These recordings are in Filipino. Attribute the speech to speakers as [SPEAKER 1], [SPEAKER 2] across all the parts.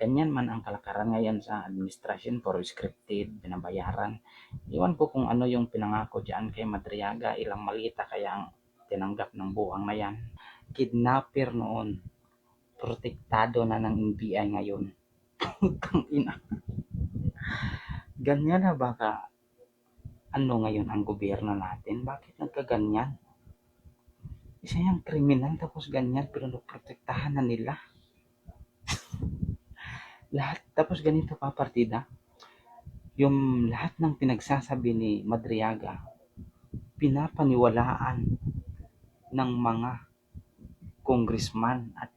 [SPEAKER 1] Ganyan man ang kalakaran ngayon sa administrasyon, puro scripted, binabayaran. Iwan ko kung ano yung pinangako diyan kay Madriaga, ilang malita kaya ang tinanggap ng buwang na yan. Kidnapper noon, protektado na ng NBI ngayon. Ina, ganyan na baka ano ngayon ang gobyerno natin? Bakit nagkaganyan? Isa yung kriminal tapos ganyan pero protektahan na nila. Lahat tapos ganito pa partida. Yung lahat ng pinagsasabi ni Madriaga, pinapaniwalaan ng mga congressman at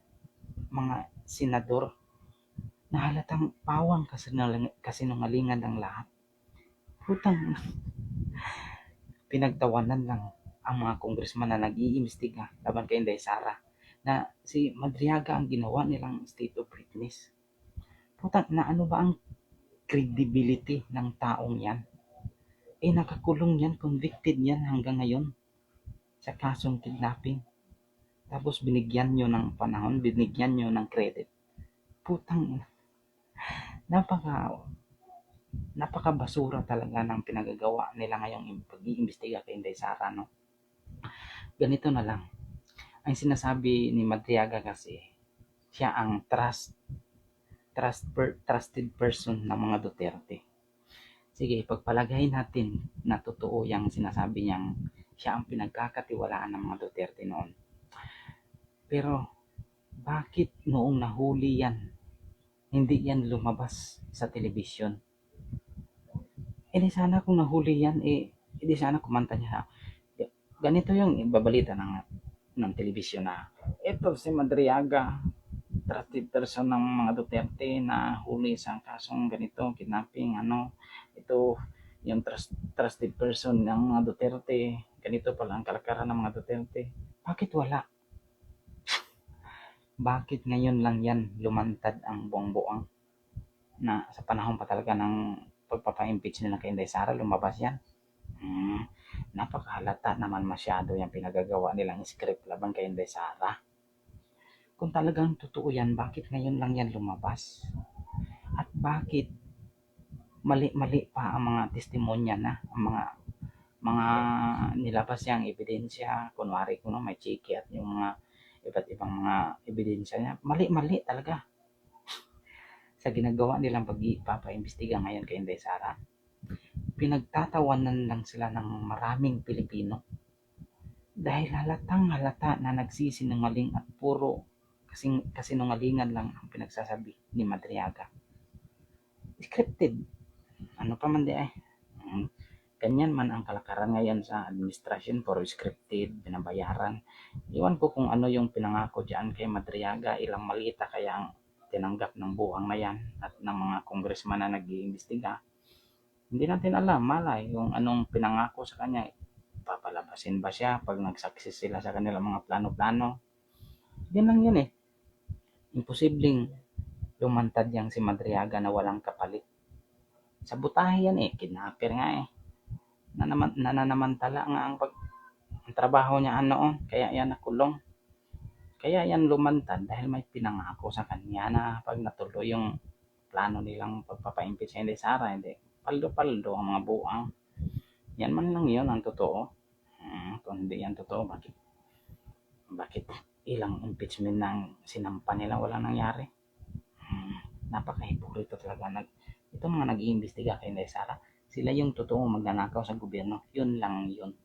[SPEAKER 1] mga senador na halatang pawang kasinungalingan ng lahat. Putang pinagtawanan lang ang mga congressman na nag-iimbestiga laban kay Inday Sara na si Madriaga ang ginawa nilang state of witness. Putang na ano ba ang credibility ng taong yan? Eh nakakulong yan, convicted yan hanggang ngayon sa kasong kidnapping. Tapos binigyan nyo ng panahon, binigyan nyo ng credit. Putang napaka napakabasura talaga ng pinagagawa nila ngayong pag-iimbestiga kay Inday Sara, no? Ganito na lang. Ang sinasabi ni Madriaga kasi, siya ang trusted person ng mga Duterte. Sige, pagpalagay natin na totoo yung sinasabi niyang siya ang pinagkakatiwalaan ng mga Duterte noon. Pero, bakit noong nahuli yan, hindi yan lumabas sa telebisyon? Eh di sana kung nahuli yan, di sana kumanta niya. Ganito yung ibabalita ng telebisyon na ito si Madriaga, trusted person ng mga Duterte na huli sa kasong ganito, kidnapping, ito yung trusted person ng mga Duterte, ganito pala ang kalakaran ng mga Duterte. Bakit wala? Bakit ngayon lang yan lumantad ang buwang-buwang na sa panahon pa talaga ng pagpapa-impeach nila kay Inday Sara, lumabas yan? Napakahalata naman masyado yung pinagagawa nilang script laban kay Inday Sara. Kung talagang totoo yan, bakit ngayon lang yan lumabas? At bakit mali-mali pa ang mga testimonya na, ang mga nilabas yang ebidensya, kunwari kung may chiki at yung mga iba't ibang mga ebidensya niya, mali-mali talaga sa ginagawa nilang pagpapaimbestiga ngayon kay Inday Sara. Pinagtatawanan lang sila ng maraming Pilipino dahil halatang halata na nagsisinungaling at puro kasinungalingan lang ang pinagsasabi ni Madriaga. Scripted. Ano pa man di ay. Ganyan man ang kalakaran ngayon sa administrasyon, puro scripted, binabayaran. Iwan ko kung ano yung pinangako diyan kay Madriaga, ilang malita kaya ang tinanggap ng buwang na yan at ng mga congressman na nag-iimbestiga. Hindi natin alam, malay, yung anong pinangako sa kanya, papalabasin ba siya pag nag-success sila sa kanilang mga plano-plano. Yan lang yun eh. Imposibleng lumantad yang si Madriaga na walang kapalit. Sa butahe yan eh, kidnapper nga eh. Nananamantala nga ang trabaho niya noon, kaya yan nakulong. Kaya yan lumantad dahil may pinangako sa kanya na pag natuloy yung plano nilang pagpapa-impeach sa Inday Sara, hindi paldo-paldo ang mga buang. Yan man lang yun ang totoo. Kung hindi yan totoo, bakit ilang impeachment ng sinampa nila walang nangyari? Napaka-hipokrito talaga. Ito mga nag-iimbestiga kay Inday Sara, sila yung totoo magnanakaw sa gobyerno. Yun lang yun.